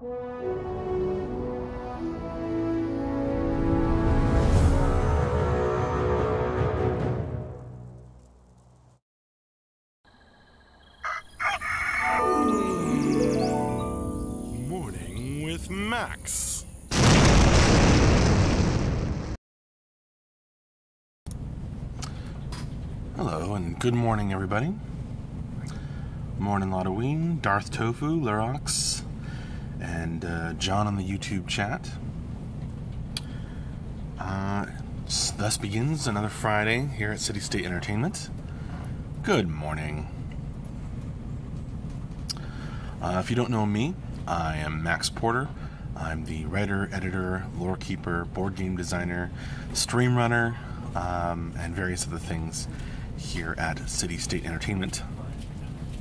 Morning with Max. Hello and good morning, everybody. Morning, Halloween, Darth Tofu, Lurox, and John on the YouTube chat. Thus begins another Friday here at City State Entertainment. Good morning. If you don't know me, I am Max Porter. I'm the writer, editor, lore keeper, board game designer, stream runner, and various other things here at City State Entertainment.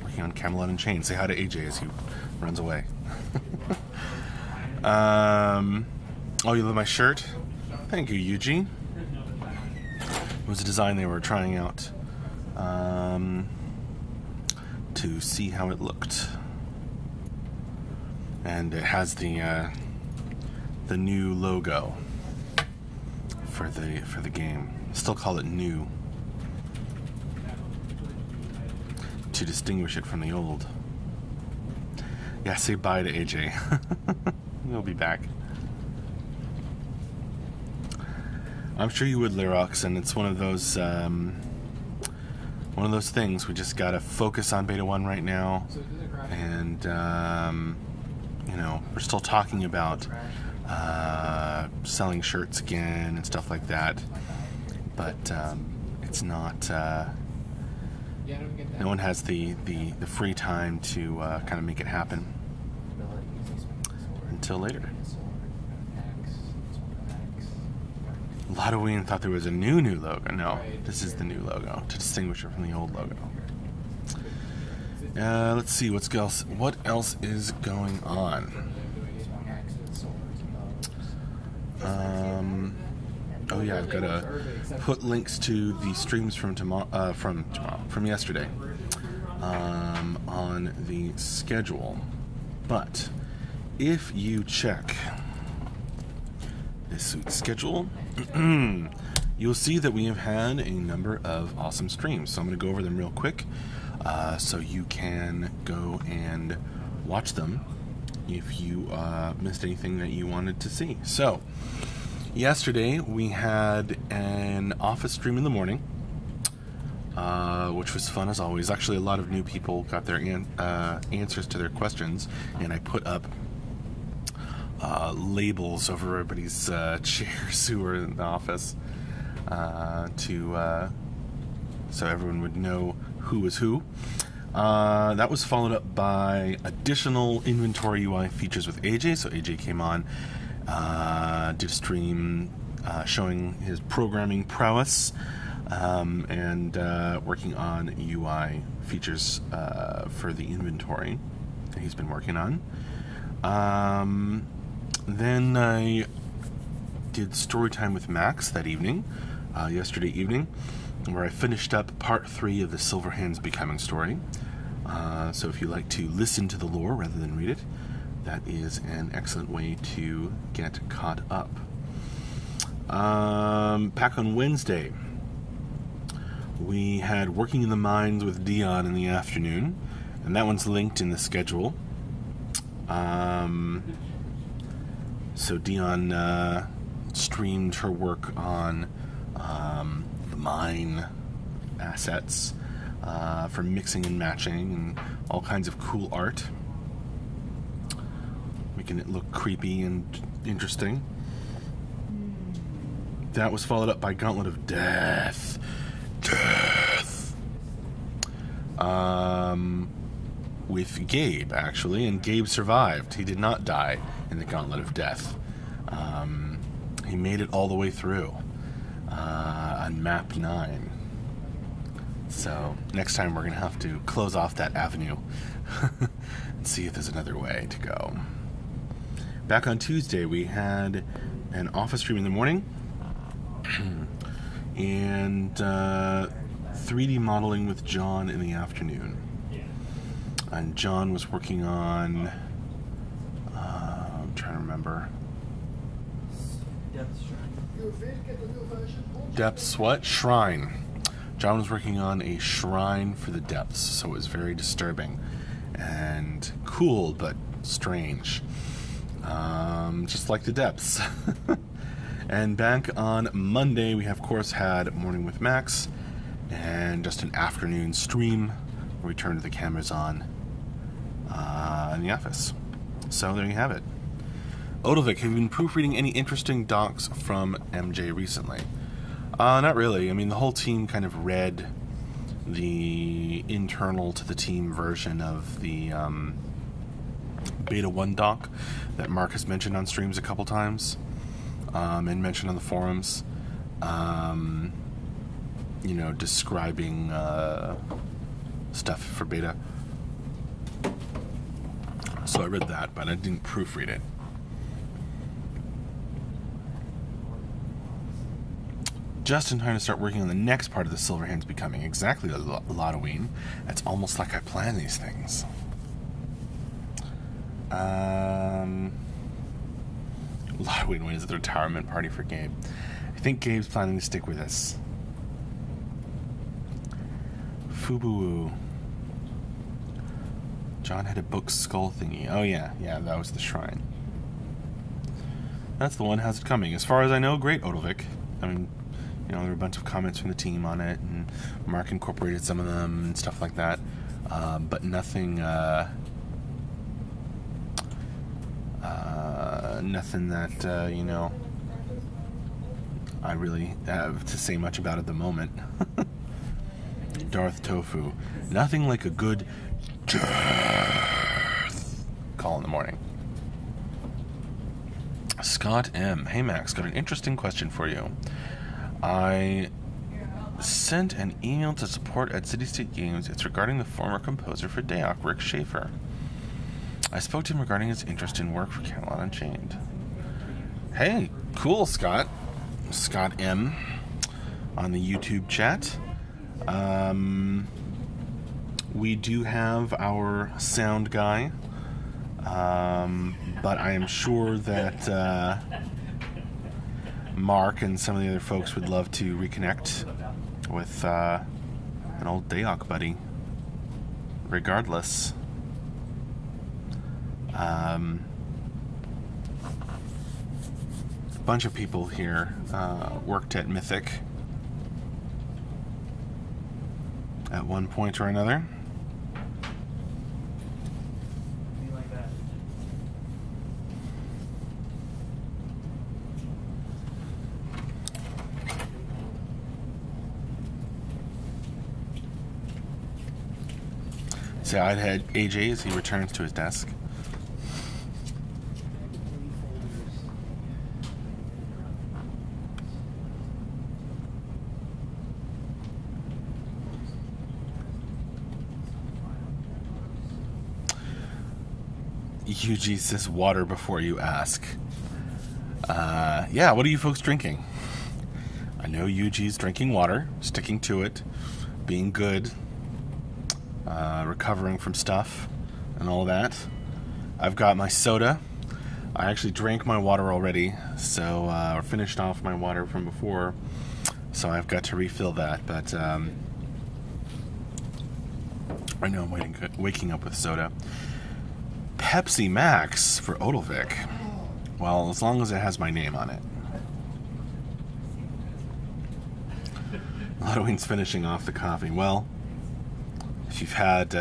Working on Camelot and Chain. Say hi to AJ as he runs away. Oh, you love my shirt? Thank you, Yuji. It was a design they were trying out to see how it looked. And it has the new logo for the game. Still call it new to distinguish it from the old. Yeah, say bye to AJ. He'll be back. I'm sure you would, Lyrox, and it's one of those things. We just gotta focus on Beta 1 right now, and you know, we're still talking about selling shirts again and stuff like that, but it's not. No one has the free time to kind of make it happen until later. Halloween thought there was a new logo. No, this is the new logo to distinguish it from the old logo. Let's see what else is going on. Oh yeah, I've got to put links to the streams from yesterday on the schedule. But if you check this week's schedule, you'll see that we have had a number of awesome streams. So I'm going to go over them real quick, so you can go and watch them if you missed anything that you wanted to see. So yesterday we had an office stream in the morning, which was fun as always. Actually, a lot of new people got their answers to their questions, and I put up labels over everybody's chairs who were in the office so everyone would know who was who. That was followed up by additional inventory UI features with AJ. So AJ came on, did a stream showing his programming prowess, and working on UI features for the inventory that he's been working on. Then I did story time with Max that evening, yesterday evening, where I finished up part 3 of the Silverhands Becoming story. So if you like to listen to the lore rather than read it, that is an excellent way to get caught up. Back on Wednesday, we had Working in the Mines with Dion in the afternoon, and that one's linked in the schedule. So Dion streamed her work on the mine assets for mixing and matching and all kinds of cool art, making it look creepy and interesting. That was followed up by Gauntlet of Death. With Gabe, actually, and Gabe survived. He did not die in the Gauntlet of Death. He made it all the way through on map 9. So next time we're going to have to close off that avenue and see if there's another way to go. Back on Tuesday, we had an office stream in the morning and 3D modeling with John in the afternoon. And John was working on trying to remember. Depth Shrine. Depths what? Shrine. John was working on a shrine for the depths, so it was very disturbing and cool, but strange. Just like the depths. And back on Monday, we have, of course, had Morning with Max and just an afternoon stream where we turned the cameras on in the office. So there you have it. Odovik, have you been proofreading any interesting docs from MJ recently? Not really. I mean, the whole team kind of read the internal to the team version of the Beta 1 doc that Mark has mentioned on streams a couple times, and mentioned on the forums, you know, describing stuff for Beta. So I read that, but I didn't proofread it. Just in time to start working on the next part of the Silverhands becoming exactly a Halloween. It's almost like I plan these things. Halloween, when is the retirement party for Gabe? I think Gabe's planning to stick with us. Fubu. John had a book skull thingy. Oh yeah, that was the shrine. That's the one. How's it coming? As far as I know, great, Odovik. I mean, you know, there were a bunch of comments from the team on it, and Mark incorporated some of them and stuff like that. But nothing, nothing that, you know, I really have to say much about at the moment. Darth Tofu. Nothing like a good death call in the morning. Scott M. Hey Max, got an interesting question for you. I sent an email to support at City State Games. It's regarding the former composer for Dayoc, Rick Schaefer. I spoke to him regarding his interest in work for Camelot Unchained. Hey, cool, Scott. Scott M. on the YouTube chat. We do have our sound guy, but I am sure that Mark and some of the other folks would love to reconnect with an old Dayoc buddy. Regardless, a bunch of people here worked at Mythic at one point or another. So I'd had AJ as he returns to his desk. UG says water before you ask. Yeah, what are you folks drinking? I know UG's drinking water, sticking to it, being good. Recovering from stuff and all that. I've got my soda. I actually drank my water already, so or finished off my water from before, so I've got to refill that. But I know I'm waking up with soda. Pepsi Max for Odovik. Well, as long as it has my name on it. Halloween's finishing off the coffee. Well, if you've had,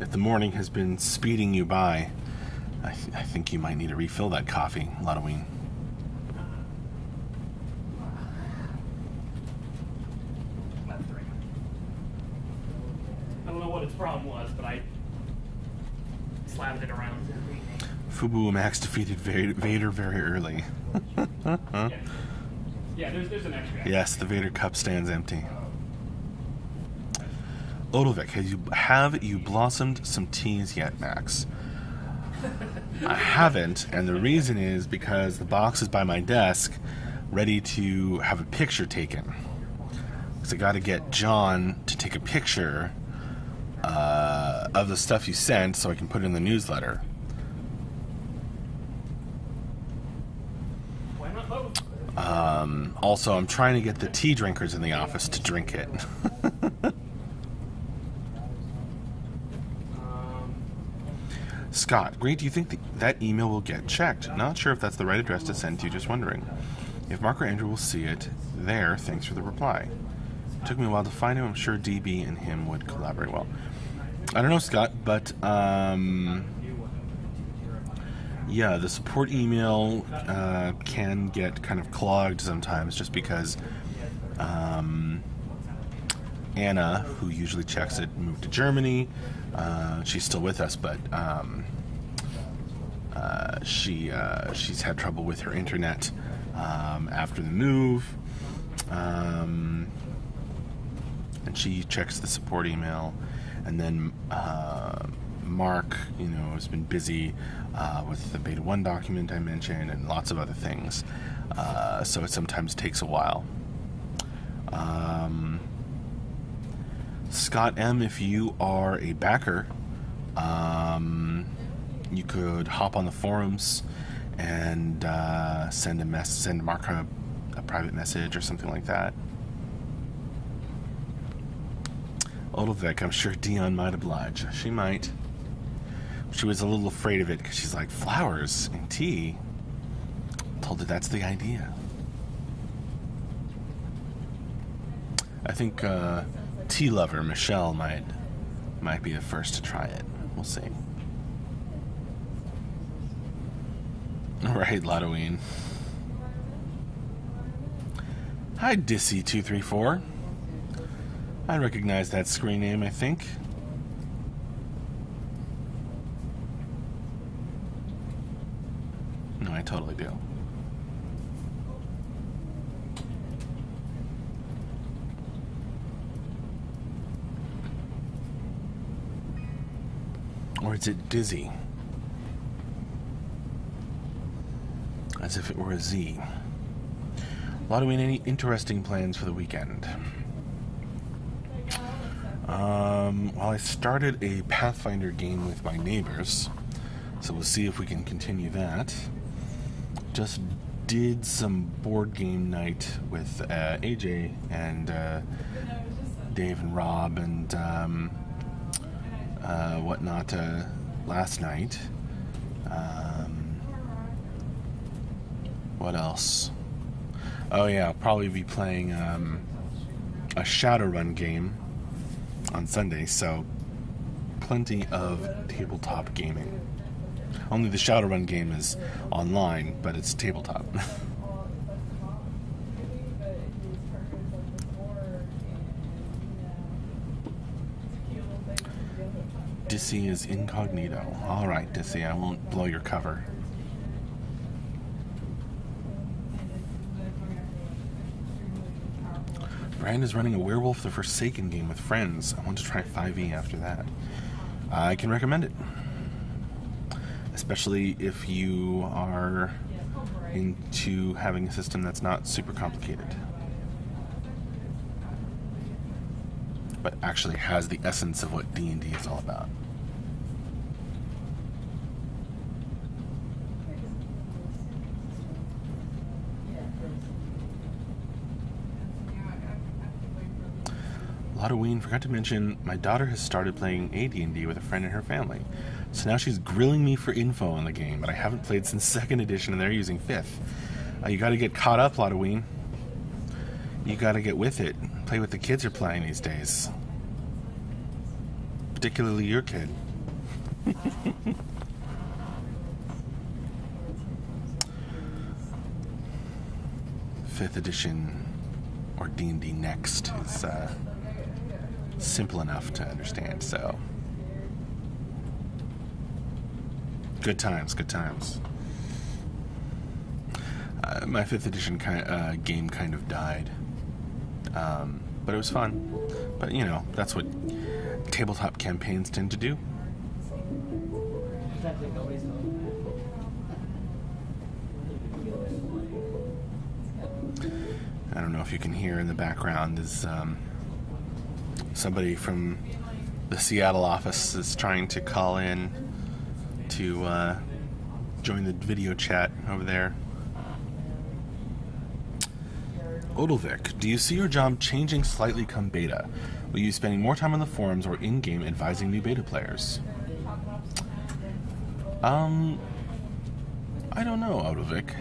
if the morning has been speeding you by, I think you might need to refill that coffee, Halloween. I don't know what its problem was, but I slapped it around. Fubu Max defeated Vader very early. Yeah, there's an extra. Yes, the Vader cup stands empty. Odovik, have you blossomed some teas yet, Max? I haven't, and the reason is because the box is by my desk, ready to have a picture taken. Because I got to get John to take a picture of the stuff you sent so I can put it in the newsletter. Also, I'm trying to get the tea drinkers in the office to drink it. Scott, great. Do you think that email will get checked? Not sure if that's the right address to send to. Just wondering. If Mark or Andrew will see it there, thanks for the reply. Took me a while to find him. I'm sure DB and him would collaborate well. I don't know, Scott, but yeah, the support email can get kind of clogged sometimes just because Anna, who usually checks it, moved to Germany. She's still with us, but she's had trouble with her internet after the move. And she checks the support email, and then Mark, has been busy with the Beta 1 document I mentioned and lots of other things, so it sometimes takes a while. Scott M., if you are a backer, you could hop on the forums and send Mark a private message or something like that. Odelvik, I'm sure Dion might oblige. She might. She was a little afraid of it because she's like, flowers and tea? Told her that's the idea. I think tea lover Michelle might be the first to try it. We'll see. Alright, Lottoine. Hi, Dissy234. I recognize that screen name, I think. No, I totally do. Or is it Dizzy? As if it were a Z. Lottoine, any interesting plans for the weekend? Well, I started a Pathfinder game with my neighbors, so we'll see if we can continue that. Just did some board game night with AJ and Dave and Rob and whatnot last night. What else? Oh yeah, I'll probably be playing a Shadowrun game on Sunday, so plenty of tabletop gaming. Only the Shadowrun game is online, but it's tabletop. Dissy is incognito. Alright, Dissy, I won't blow your cover. Brand is running a Werewolf the Forsaken game with friends. I want to try 5e after that. I can recommend it. Especially if you are into having a system that's not super complicated, but actually has the essence of what D&D is all about. Lottoine, forgot to mention, my daughter has started playing AD&D with a friend in her family. So now she's grilling me for info on the game, but I haven't played since 2nd edition and they're using 5th. You gotta get caught up, Lottoine. You gotta get with it. Play what the kids are playing these days. Particularly your kid. 5th edition, or D&D Next, is simple enough to understand, so good times, good times. My 5th edition game kind of died, but it was fun. But that's what tabletop campaigns tend to do. I don't know if you can hear in the background, there's somebody from the Seattle office is trying to call in to join the video chat over there. Odilvik, do you see your job changing slightly come beta? Will you be spending more time on the forums or in-game advising new beta players? I don't know, Odilvik.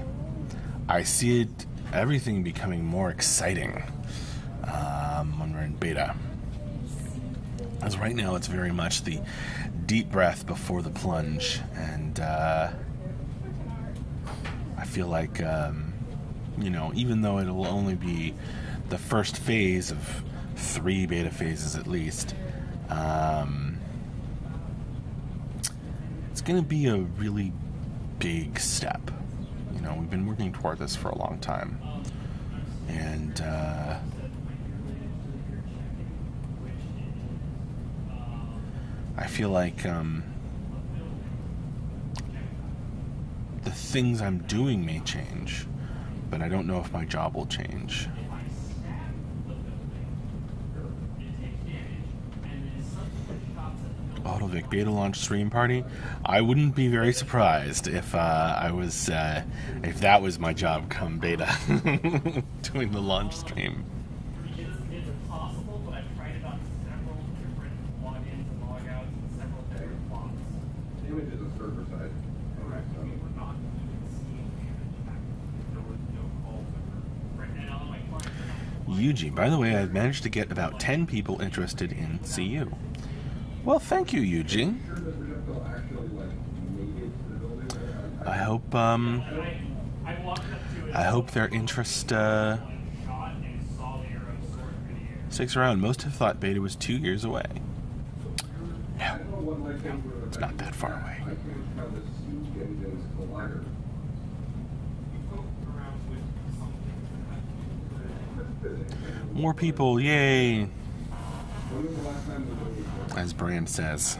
I see everything becoming more exciting when we're in beta. As right now, it's very much the deep breath before the plunge, and I feel like, even though it'll only be the first phase of 3 beta phases at least, it's going to be a really big step. We've been working toward this for a long time, and I feel like the things I'm doing may change, but I don't know if my job will change. Odilvik, beta launch stream party. I wouldn't be very surprised if if that was my job come beta, doing the launch stream. It's impossible, but I've tried it on several different logins and logouts and several different plots. The image is a server side. Correct. We were not even seeing damage. There was no call for right now. My client. Yuji, by the way, I've managed to get about 10 people interested in CU. Well, thank you, Yuji. I hope their interest sticks around. Most have thought beta was 2 years away. No, it's not that far away. More people, yay! As Brand says.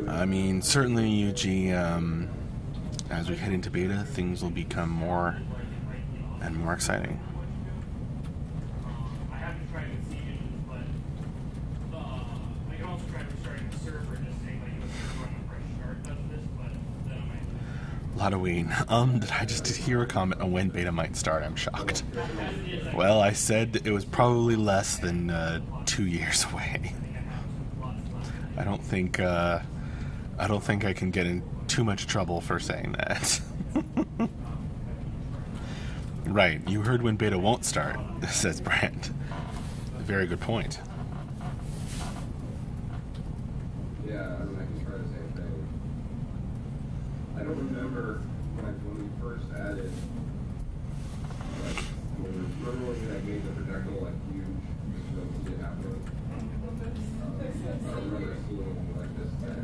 I mean, certainly, Yuji, as we head into beta, things will become more and more exciting. I haven't tried with Siege, but I can also try restarting the server and just saying, like, run a fresh start does this, but then I might. Ladoween, did I just hear a comment on when beta might start? I'm shocked. Well, I said it was probably less than 2 years away. I don't think I can get in too much trouble for saying that. Right, you heard when beta won't start, says Brent. Very good point. Yeah, I can try the same thing. I don't remember when we first added, remember when I made the projectile huge, so it didn't happen. I don't remember seeing anything like this then.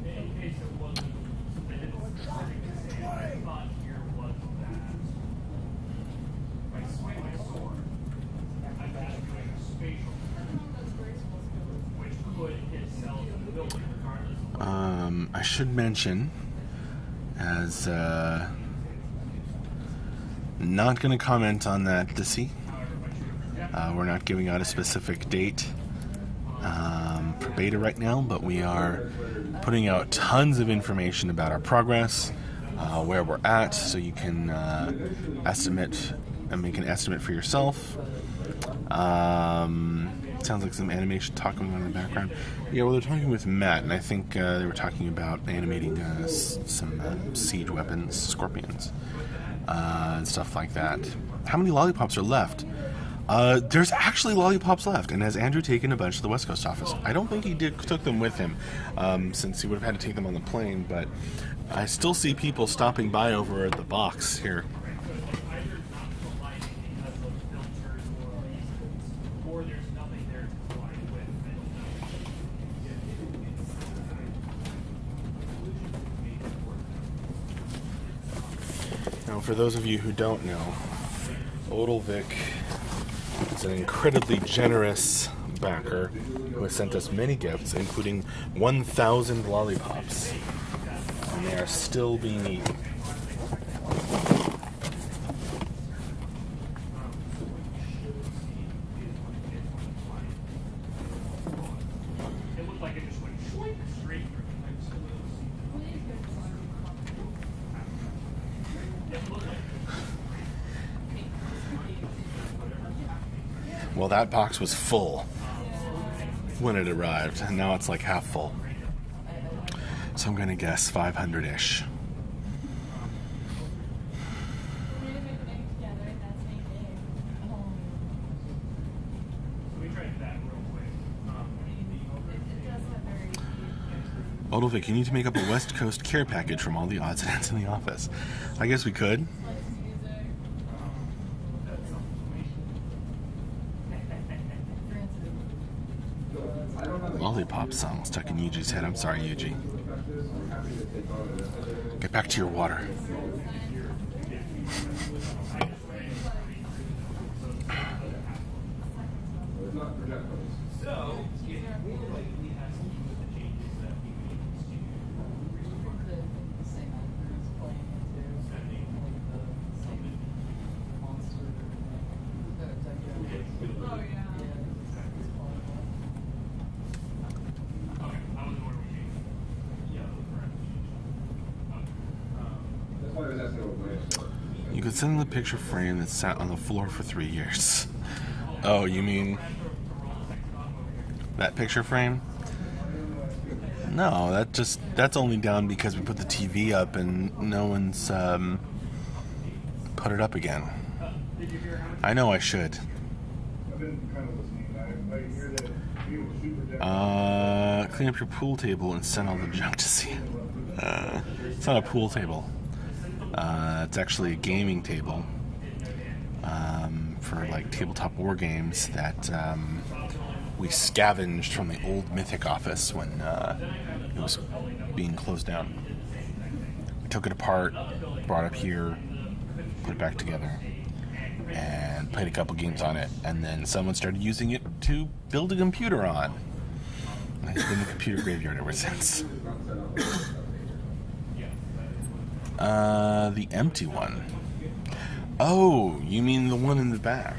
In case it wasn't, I didn't say what I thought here was that if I swing my sword, I'm just doing a spatial which could hit cells in the building regardless of I should mention, as not going to comment on that, Dissy. We're not giving out a specific date for beta right now, but we are putting out tons of information about our progress, where we're at, so you can estimate and make an estimate for yourself. Sounds like some animation talk going on in the background. Yeah, well, they're talking with Matt, and I think they were talking about animating some siege weapons, scorpions, and stuff like that. How many lollipops are left? There's actually lollipops left, and has Andrew taken a bunch to the West Coast office? I don't think he took them with him, since he would have had to take them on the plane, but I still see people stopping by over at the box here. Now, for those of you who don't know, Odilvik is an incredibly generous backer who has sent us many gifts, including 1,000 lollipops, and they are still being eaten. it looked like it just Well, that box was full when it arrived, and now it's like half full. So I'm gonna guess 500-ish. Odovic, you need to make up a West Coast care package from all the odds and ends in the office. I guess we could. Lollipop song stuck in Yuji's head. I'm sorry, Yuji. Get back to your water. You could send them the picture frame that sat on the floor for 3 years. Oh, you mean that picture frame? No, that's only down because we put the TV up and no one's put it up again. I know I should. Clean up your pool table and send all the junk to see it. It's not a pool table. It's actually a gaming table for like tabletop war games that we scavenged from the old Mythic office when it was being closed down. We took it apart, brought it up here, put it back together, and played a couple games on it. And then someone started using it to build a computer on. And it's been the computer graveyard ever since. The empty one. Oh, you mean the one in the back?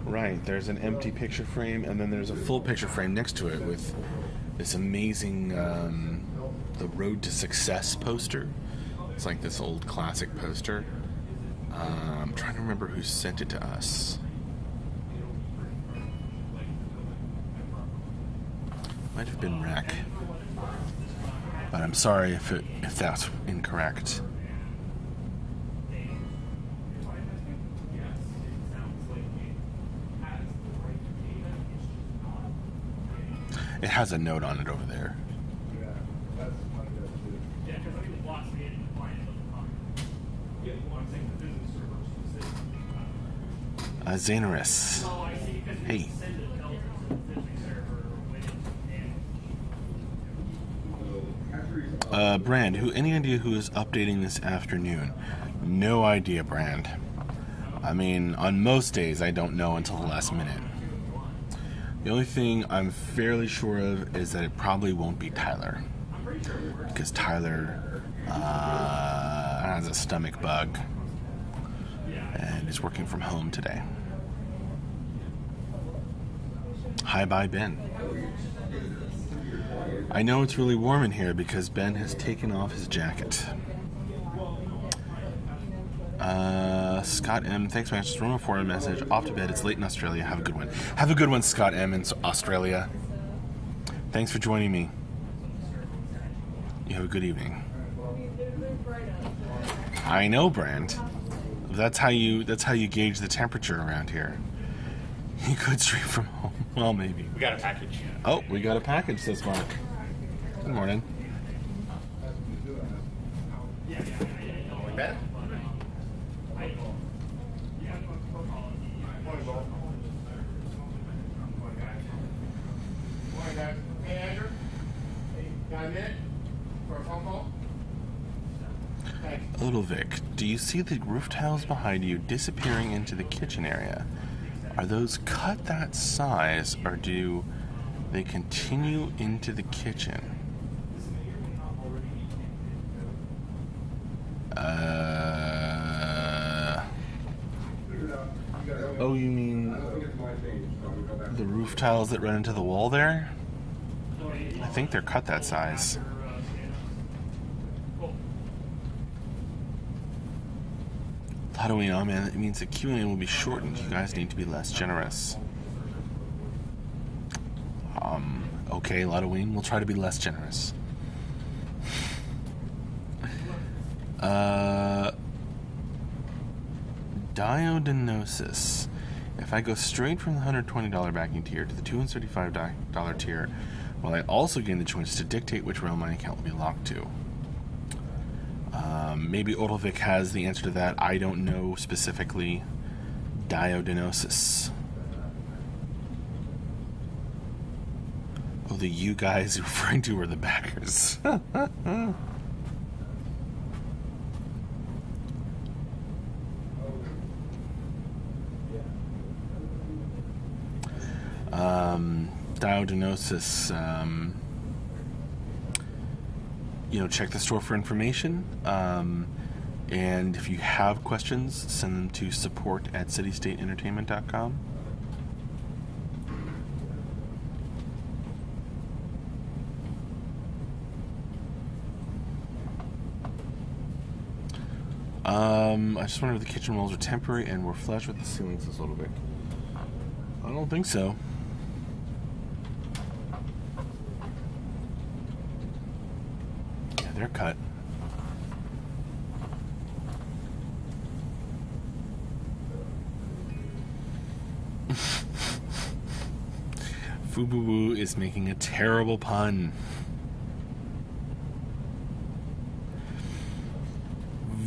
Right, there's an empty picture frame, and then there's a full picture frame next to it with this amazing The Road to Success poster. It's like this old classic poster. I'm trying to remember who sent it to us. Might have been Rack. But I'm sorry if that's incorrect. It has a note on it over there. Xanaris. Hey. Brand, any idea who is updating this afternoon? No idea, Brand. I mean, on most days, I don't know until the last minute. The only thing I'm fairly sure of is that it probably won't be Tyler. Because Tyler has a stomach bug and is working from home today. Hi, bye, Ben. I know it's really warm in here because Ben has taken off his jacket. Scott M, thanks very much. Just room for a message. Off to bed. It's late in Australia. Have a good one. Have a good one, Scott M in Australia. Thanks for joining me. You have a good evening. I know, Brand. That's how you gauge the temperature around here. You could stream from home. Well, maybe. We got a package. Oh, we got a package, says Mark. Good morning. Going back? Hey, Andrew. Hey, got a minute for a phone call? Thanks. Little Vic, do you see the roof tiles behind you disappearing into the kitchen area? Are those cut that size, or do they continue into the kitchen? Oh, you mean the roof tiles that run into the wall there? I think they're cut that size. Halloween, oh man, it means the Q&A will be shortened. You guys need to be less generous. Okay, Halloween, we'll try to be less generous. Diodinosis. If I go straight from the $120 backing tier to the $235 tier, will I also gain the choice to dictate which realm my account will be locked to? Maybe Odilvik has the answer to that. I don't know specifically. Diodinosis. Oh, the you guys referring to are the backers. Diodinosis, check the store for information. And if you have questions, send them to support@citystateentertainment.com. I just wonder if the kitchen walls are temporary and we're flush with the ceilings this little bit. I don't think so. Yeah, they're cut. Fubu is making a terrible pun.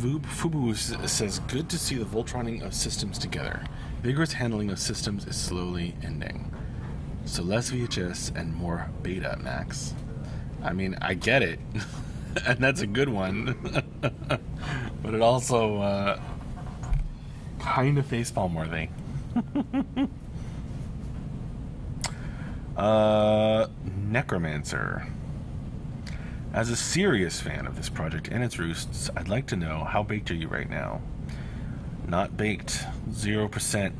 Fubu says, good to see the Voltroning of systems together. Vigorous handling of systems is slowly ending. So less VHS and more beta, Max. I mean, I get it. And that's a good one. But it also kind of facepalm worthy. Necromancer. As a serious fan of this project and its roosts, I'd like to know, how baked are you right now? Not baked. 0%.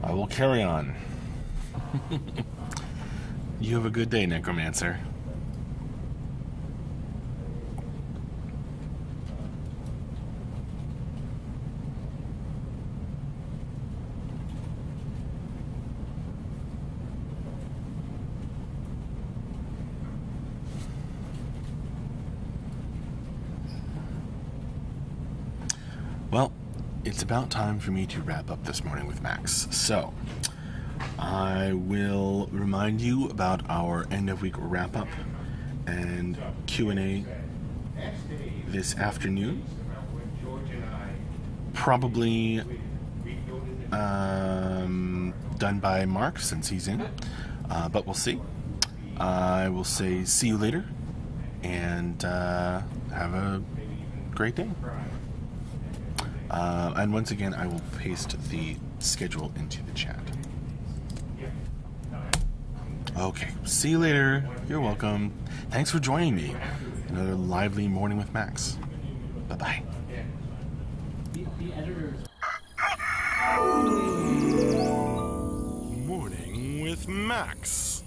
I will carry on. You have a good day, Necromancer. Well, it's about time for me to wrap up this morning with Max. So, I will remind you about our end of week wrap up and Q&A this afternoon. Probably done by Mark since he's in, but we'll see. I will say see you later and have a great day. And once again, I will paste the schedule into the chat. Okay, see you later. You're welcome. Thanks for joining me. Another lively morning with Max. Bye-bye. Morning with Max.